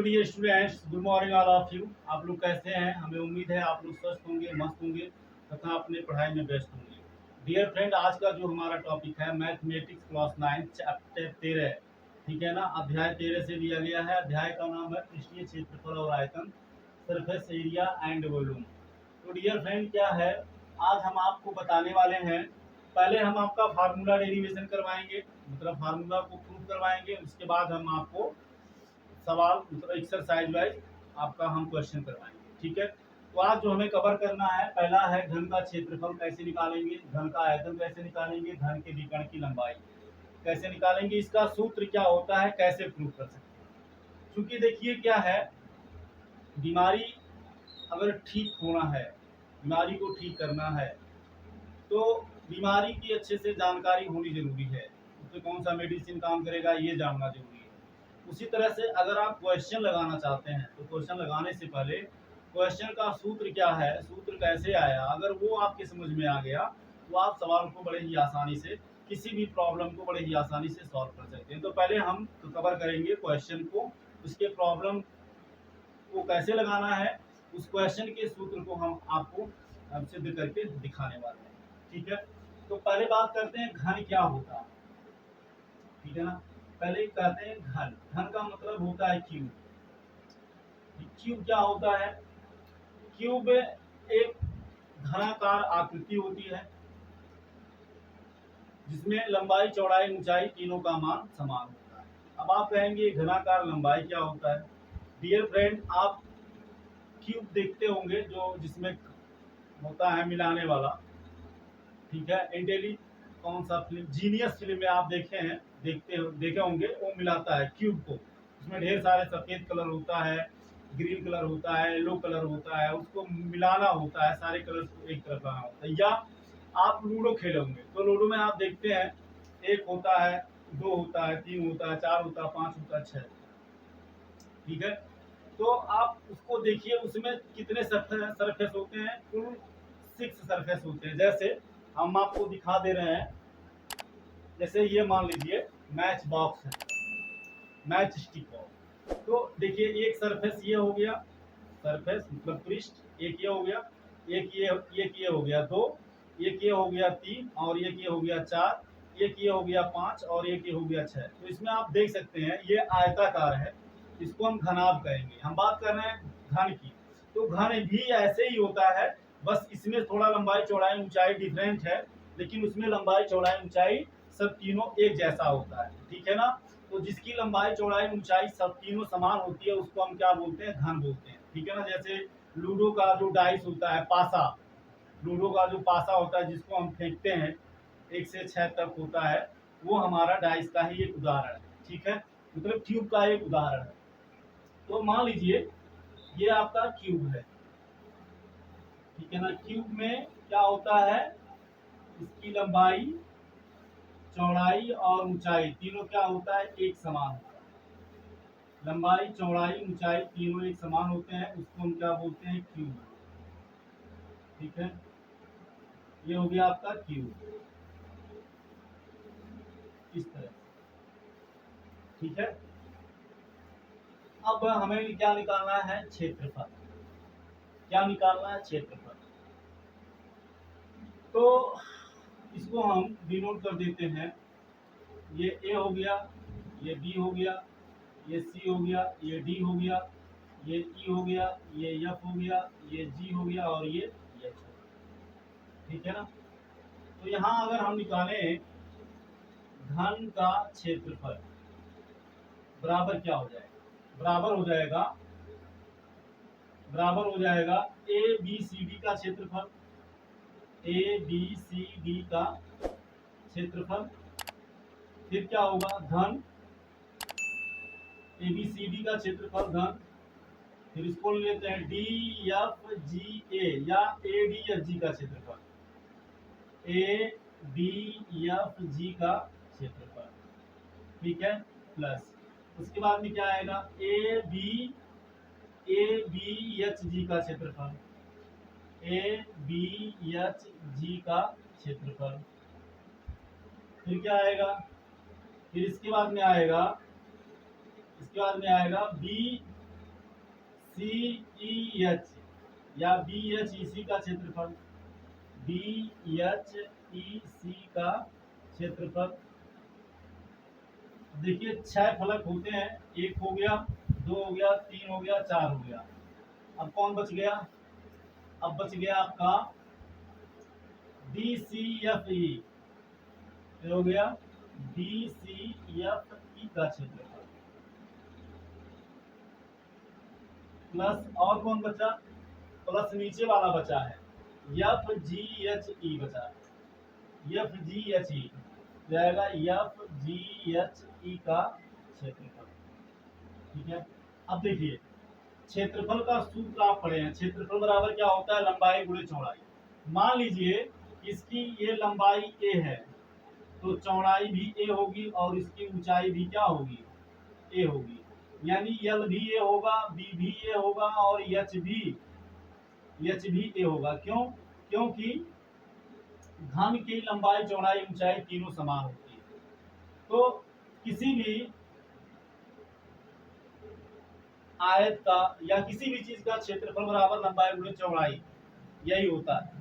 Dear students, good morning all of you. आप लोग कैसे हैं? हमें उम्मीद है आप लोग स्वस्थ होंगे, मस्त होंगे तथा अपने पढ़ाई में व्यस्त होंगे। डियर फ्रेंड, आज का जो हमारा टॉपिक है मैथमेटिक्स क्लास 9 चैप्टर 13, ठीक है ना। अध्याय 13 से लिया गया है। अध्याय का नाम है पृष्ठीय क्षेत्रफल और आयतन, सरफेस एरिया एंड वॉल्यूम। तो डियर फ्रेंड, क्या है, आज हम आपको बताने वाले हैं। पहले हम आपका फार्मूला डेरिवेशन करवाएंगे, मतलब फार्मूला को प्रूव करवाएंगे। उसके बाद हम आपको सवाल मतलब एक्सरसाइज वाइज आपका हम क्वेश्चन करवाएंगे, ठीक है। तो आज जो हमें कवर करना है, पहला है घन का क्षेत्रफल कैसे निकालेंगे, घन का आयतन कैसे निकालेंगे, घन के विकर्ण की लंबाई कैसे निकालेंगे, इसका सूत्र क्या होता है, कैसे प्रूव कर सकते हैं। क्योंकि देखिए क्या है, बीमारी अगर ठीक होना है, बीमारी को ठीक करना है, तो बीमारी की अच्छे से जानकारी होनी जरूरी है। तो कौन सा मेडिसिन काम करेगा ये जानना जरूरी है। उसी तरह से अगर आप क्वेश्चन लगाना चाहते हैं तो क्वेश्चन लगाने से पहले क्वेश्चन का सूत्र क्या है, सूत्र कैसे आया, अगर वो आपके समझ में आ गया तो आप सवाल को बड़े ही आसानी से, किसी भी प्रॉब्लम को बड़े ही आसानी से सॉल्व कर सकते हैं। तो पहले हम कवर करेंगे क्वेश्चन को, उसके प्रॉब्लम को कैसे लगाना है, उस क्वेश्चन के सूत्र को हम आपको सिद्ध करके दिखाने वाले हैं, ठीक है। तो पहले बात करते हैं घन क्या होता है, ठीक है ना। पहले कहते हैं घन, घन का मतलब होता है क्यूब। क्यूब क्या होता है? क्यूब एक घनाकार आकृति होती है जिसमें लंबाई चौड़ाई ऊंचाई तीनों का मान समान होता है। अब आप कहेंगे घनाकार लंबाई क्या होता है? डियर फ्रेंड, आप क्यूब देखते होंगे जो जिसमें होता है मिलाने वाला, ठीक है। इंटेली कौन सा फिल्म, जीनियस फिल्म में आप देखे हैं, देखे होंगे, वो मिलाता है क्यूब को। उसमें ढेर सारे सफेद कलर होता है, ग्रीन कलर होता है, येलो कलर होता है, उसको मिलाना होता है, सारे कलर को एक तरफ लाना होता है। या आप लूडो खेले होंगे तो लूडो में आप देखते हैं एक होता है, दो होता है, तीन होता है, चार होता है, पांच होता है, छह, ठीक है। तो आप उसको देखिए, उसमें कितने सरफेस होते हैं? कुल 6 सरफेस होते हैं। जैसे हम आपको दिखा दे रहे हैं, जैसे ये मान लीजिए मैच बॉक्स है, मैच स्टिक बॉक्स। तो देखिए एक सरफेस ये हो गया, सरफेस मतलब पृष्ठ, एक ये हो गया, एक ये हो गया दो, एक ये हो गया तीन, और एक ये हो गया चार, एक ये हो गया पांच, और एक ये हो गया छह। तो इसमें आप देख सकते हैं ये आयताकार है, इसको हम घनाभ कहेंगे। हम बात कर रहे हैं घन की, तो घन भी ऐसे ही होता है, बस इसमें थोड़ा लंबाई चौड़ाई ऊंचाई डिफरेंट है, लेकिन उसमें लंबाई चौड़ाई ऊंचाई सब तीनों एक जैसा होता है, ठीक है ना। तो जिसकी लंबाई चौड़ाई ऊंचाई सब तीनों समान होती है उसको हम क्या बोलते हैं? घन बोलते हैं, ठीक है ना। जैसे लूडो का जो डाइस होता है, पासा, लूडो का जो पासा होता है जिसको हम फेंकते हैं, 1 से 6 तक होता है, वो हमारा डाइस का ही एक उदाहरण है, ठीक है, मतलब क्यूब का एक उदाहरण है। तो मान लीजिए ये आपका क्यूब है, ठीक है ना। क्यूब में क्या होता है? इसकी लंबाई चौड़ाई और ऊंचाई तीनों क्या होता है? एक समान होता है। लंबाई चौड़ाई ऊंचाई तीनों एक समान होते हैं, उसको हम क्या बोलते हैं? क्यूब, ठीक है। ये हो गया आपका क्यूब, इस तरह, ठीक है। अब हमें क्या निकालना है? क्षेत्रफल। क्या निकालना है? क्षेत्रफल। तो इसको हम डिनोट कर देते हैं, ये ए हो गया, ये बी हो गया, ये सी हो गया, ये डी हो गया, ये ई हो गया, ये एफ हो गया, ये जी हो गया, और ये एच हो गया, ठीक है ना। तो यहाँ अगर हम निकालें घन का क्षेत्रफल, बराबर क्या हो जाएगा? बराबर हो जाएगा, बराबर हो जाएगा ए बी सी डी का क्षेत्रफल, ए बी सी डी का क्षेत्रफल। फिर क्या होगा? घन ए बी सी डी का क्षेत्रफल घन। फिर इसको लेते हैं डी एफ जी ए, या ए डी एफ जी का क्षेत्रफल, ए डी एफ जी का क्षेत्रफल, ठीक है। प्लस उसके बाद में क्या आएगा? ए बी एच जी का क्षेत्रफल, ए बी एच जी का क्षेत्रफल। फिर क्या आएगा? फिर इसके बाद में आएगा, इसके बाद में आएगा बी BCEH या BHEC का क्षेत्रफल, BHEC का क्षेत्रफल। देखिए 6 फलक होते हैं, 1 हो गया, 2 हो गया, 3 हो गया, 4 हो गया। अब कौन बच गया? अब बच गया आपका DCFE, हो गया DCFE का क्षेत्रफल प्लस और कौन बचा? प्लस नीचे वाला बचा है FGHE बचा है, FGHE जाएगा FGHE का क्षेत्रफल। ठीक है, अब देखिए क्षेत्रफल का सूत्र आप पढ़े हैं, क्षेत्रफल बराबर क्या होता है? लंबाई गुणे चौड़ाई। मान लीजिए इसकी ये लंबाई a है, तो चौड़ाई भी a होगी और इसकी ऊंचाई भी क्या होगी? a होगी, यानी l भी a होगा, b भी a होगा और h भी a होगा। क्यों? क्योंकि घन की लंबाई चौड़ाई ऊंचाई तीनों समान होती है। तो किसी भी आयत का या किसी भी चीज का क्षेत्रफल बराबर लंबाई गुणे चौड़ाई, यही होता है।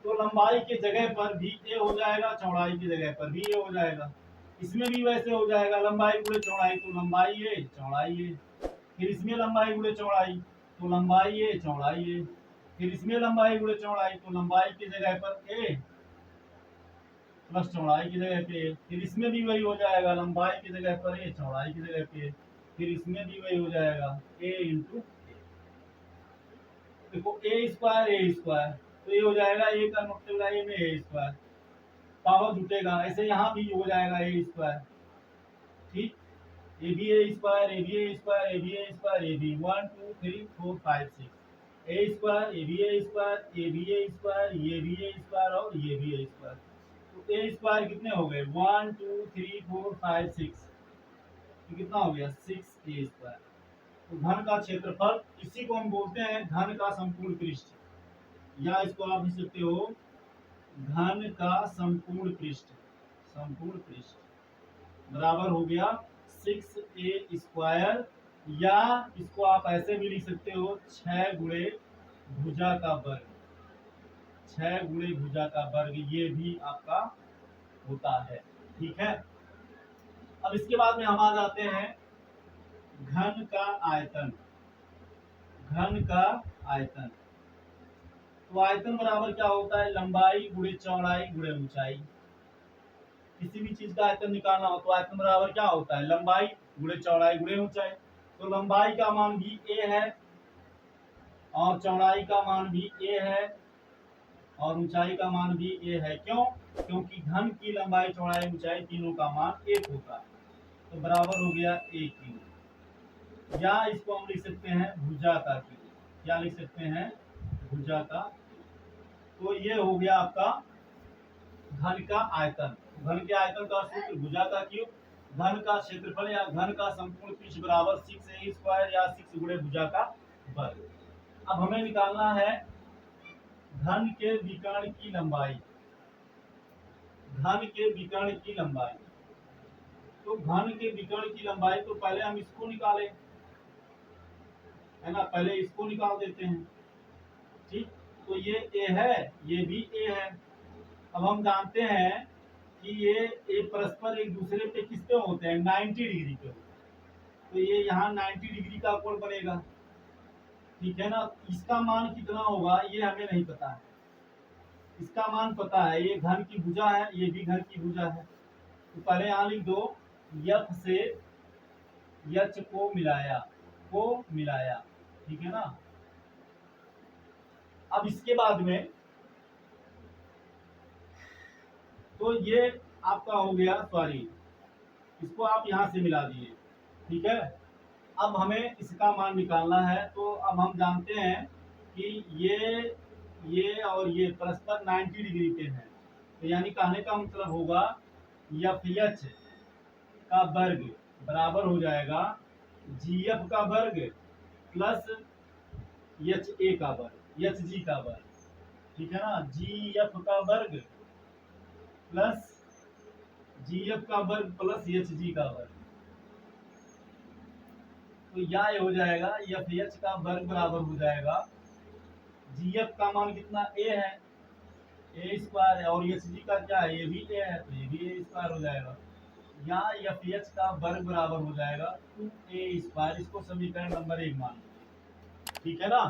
तो लंबाई के जगह पर भी a हो जाएगा, चौड़ाई की जगह पर भी a हो जाएगा। इसमें भी वैसे हो जाएगा, लंबाई गुणे चौड़ाई तो लंबाई a चौड़ाई a, फिर इसमें लंबाई गुणे चौड़ाई तो लंबाई a चौड़ाई a, फिर इसमें लंबाई गुणे चौड़ाई तो लंबाई की जगह पर a प्लस चौड़ाई की जगह पे a, फिर इसमें भी वही हो जाएगा, लंबाई की जगह पर a चौड़ाई की जगह पे a, फिर इसमें भी वही हो जाएगा a इंटू a। देखो a स्क्वायर तो ये हो जाएगा a का मल्टीप्लाई में a स्क्वायर, पावर जुटेगा, ऐसे यहाँ भी हो जाएगा a स्क्वायर। ठीक, a b a square, a b a square, a b a square, a b 1 2 3 4 5 6 a square, a b a square, a b a square, ये भी ए स्क्वायर और ये भी ए स्क्वायर। तो ए स्क्वायर कितने हो गए? 1 2 3 4 5 6, तो कितना हो गया? 6 ए स्क्वायर। तो घन का क्षेत्रफल, इसी को हम बोलते हैं घन का संपूर्ण पृष्ठ, या इसको आप लिख सकते हो घन का संपूर्ण पृष्ठ, संपूर्ण पृष्ठ बराबर हो गया 6a स्क्वायर, या इसको आप ऐसे भी लिख सकते हो 6 गुणे भुजा का वर्ग, 6 गुणे भुजा का वर्ग, ये भी आपका होता है। ठीक है, अब इसके बाद में हम आ जाते हैं घन का आयतन। घन का आयतन, तो आयतन बराबर क्या होता है? लंबाई गुणे चौड़ाई गुणे ऊंचाई। किसी भी चीज का आयतन निकालना हो तो आयतन बराबर क्या होता है? लंबाई गुणे चौड़ाई गुणे ऊंचाई। तो लंबाई का मान भी a है और चौड़ाई का मान भी a है और ऊंचाई का मान भी a है। क्यों? क्योंकि घन की लंबाई चौड़ाई ऊंचाई तीनों का मान एक होता है, तो बराबर हो गया 1 किलो। या इसको हम लिख सकते हैं भुजा का किलो, क्या लिख सकते हैं? भुजा का। तो ये हो गया आपका घन का आयतन। घन के आयतन का सूत्र भुजा का क्यूब, घन का क्षेत्रफल या घन का संपूर्ण पृष्ठ बराबर 6a स्क्वायर या 6 गुणे भुजा का वर्ग। अब हमें निकालना है घन के विकर्ण की लंबाई, घन के विकर्ण की लंबाई। तो घन के विकर्ण की लंबाई, तो पहले हम इसको निकालें, है ना, पहले इसको निकाल देते हैं। ठीक, तो ये a है, ये भी a है। अब हम जानते हैं कि ये परस्पर एक दूसरे पे किस पे होते हैं? 90 डिग्री पे। तो ये यहाँ 90 डिग्री का कोण बनेगा। ठीक है ना, इसका मान कितना होगा ये हमें नहीं पता है, इसका मान पता है, ये घन की भुजा है, ये भी घन की भुजा है। तो पहले यहाँ लिख दो यफ से यच को मिलाया, ठीक है ना। अब इसके बाद में तो ये आपका हो गया, सॉरी इसको आप यहाँ से मिला दिए। ठीक है, अब हमें इसका मान निकालना है। तो अब हम जानते हैं कि ये और ये परस्पर 90 डिग्री पे हैं, तो यानी कहने का मतलब होगा एफ का वर्ग बराबर हो जाएगा जीएफ का वर्ग प्लस एच ए का वर्ग, एच जी का वर्ग। ठीक है ना, जीएफ का वर्ग प्लस जीएफ का वर्ग प्लस एच जी का वर्ग। तो यहाँ ये हो जाएगा एफ एच का वर्ग बराबर हो जाएगा जी एफ का मान कितना ए है, ए स्क्वायर है, और एच जी का क्या है, ये भी ए है, तो ये भी ए स्क्वायर हो जाएगा। यहाँ एफ एच का वर्ग बराबर हो जाएगा 2a²। इसको समीकरण नंबर 1 मान लो, ठीक है ना।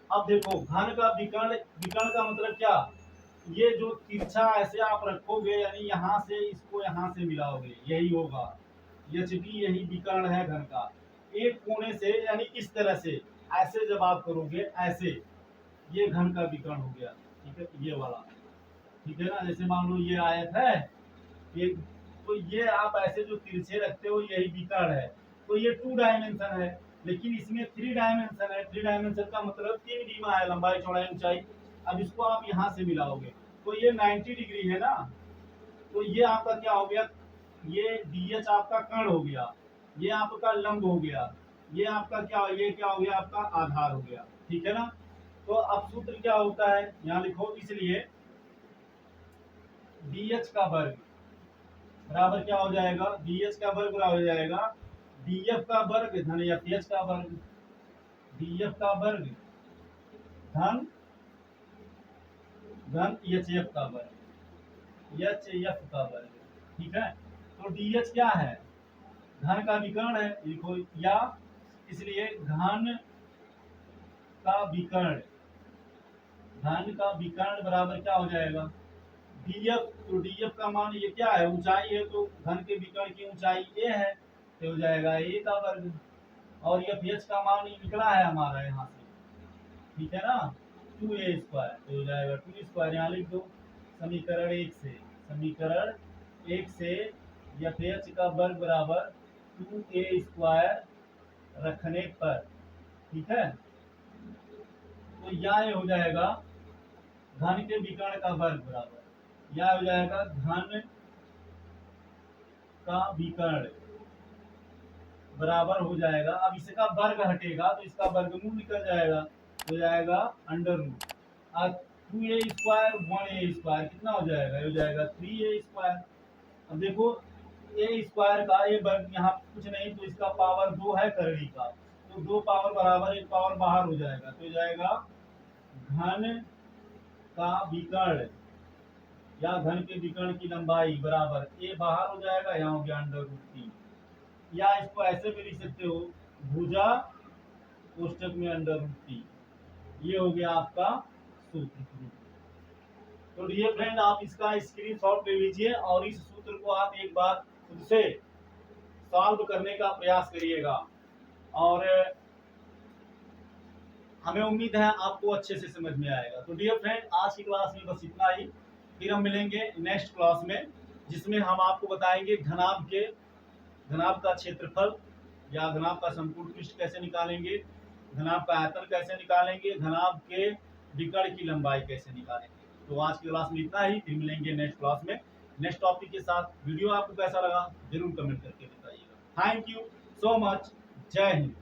अब देखो घन का विकर्ण, विकर्ण का मतलब क्या, ये जो तिरछा ऐसे आप रखोगे यानी यहाँ से इसको यहाँ से मिलाओगे, यही होगा एच डी, यही विकर्ण है घन का। एक कोने से यानी इस तरह से ऐसे जब आप करोगे ऐसे, ये घन का विकर्ण हो गया, ठीक है, ये वाला, ठीक है ना। जैसे मान लो ये आयत है, ये, तो ये आप ऐसे जो तिरछे रखते हो यही विकर्ण है। तो ये 2 डायमेंशन है, लेकिन इसमें 3 डायमेंशन है। 3 डायमेंशन का मतलब 3 डीमा है, लंबाई चौड़ाई ऊंचाई। अब इसको आप यहाँ से मिलाओगे तो ये 90 डिग्री है ना, तो ये आपका क्या हो गया, ये डी एच आपका कर्ण हो गया, ये आपका लंब हो गया, ये आपका क्या, ये क्या हो गया, आपका आधार हो गया, ठीक है ना। तो अब सूत्र क्या होता है यहाँ लिखो, इसलिए डी एच का वर्ग बराबर क्या हो जाएगा, डी एच का वर्ग बराबर हो जाएगा डी एफ का वर्ग धन एफ एच का वर्ग, डी एफ का वर्ग धन धन एच एफ का वर्ग, एच एफ का वर्ग, ठीक है। तो डी एच क्या है, घन का विकर्ण है, लिखो या, इसलिए घन का विकर्ण, घन का विकर्ण बराबर क्या हो जाएगा डीएफ। तो डीएफ का मान ये क्या है, ऊंचाई है, तो घन के विकर्ण की ऊंचाई ए है, तो हो जाएगा ए का वर्ग, और एफ एच का मान ये निकला है हमारा यहाँ से, ठीक है ना, 2a², तो हो जाएगा 2 स्क्वायर, यहाँ लिख दो समीकरण 1 से, समीकरण 1 से एफ एच का वर्ग बराबर 2a² रखने पर, ठीक है। तो यहाँ ये हो जाएगा घन के विकर्ण का वर्ग बराबर, यह हो जाएगा घन का विकर्ण बराबर हो जाएगा, अब इसका वर्ग हटेगा तो इसका वर्गमूल निकल जाएगा, हो जाएगा अंडर रूट 2a² 1a² कितना हो जाएगा, हो जाएगा 3a²। अब देखो a² का ये वर्ग यहाँ कुछ नहीं, तो इसका पावर 2 है करड़ी का, तो 2 पावर बराबर 1 पावर बाहर हो जाएगा, तो हो जाएगा घन का विकर्ण या घन के विकर्ण की लंबाई बराबर ए बाहर हो जाएगा, यहाँ हो गया अंडर रूट 3, या इसको ऐसे भी लिख सकते हो भुजा कोष्टक में अंडर रूट 3, ये हो गया आपका सूत्र। तो डियर फ्रेंड आप इसका स्क्रीनशॉट ले लीजिए और इस सूत्र को आप एक बार खुद से सॉल्व करने का प्रयास करिएगा, और हमें उम्मीद है आपको अच्छे से समझ में आएगा। तो डियर फ्रेंड आज की क्लास में बस इतना ही, फिर हम मिलेंगे नेक्स्ट क्लास में, जिसमें हम आपको बताएंगे घनाभ का क्षेत्रफल या घनाभ का संपूर्ण पृष्ठ कैसे निकालेंगे, घनाभ का आयतन कैसे निकालेंगे, घनाभ के विकर्ण की लंबाई कैसे निकालेंगे। तो आज की क्लास में इतना ही, फिर मिलेंगे नेक्स्ट क्लास में नेक्स्ट टॉपिक के साथ। वीडियो आपको कैसा लगा जरूर कमेंट करके बताइएगा। थैंक यू सो मच, जय हिंद।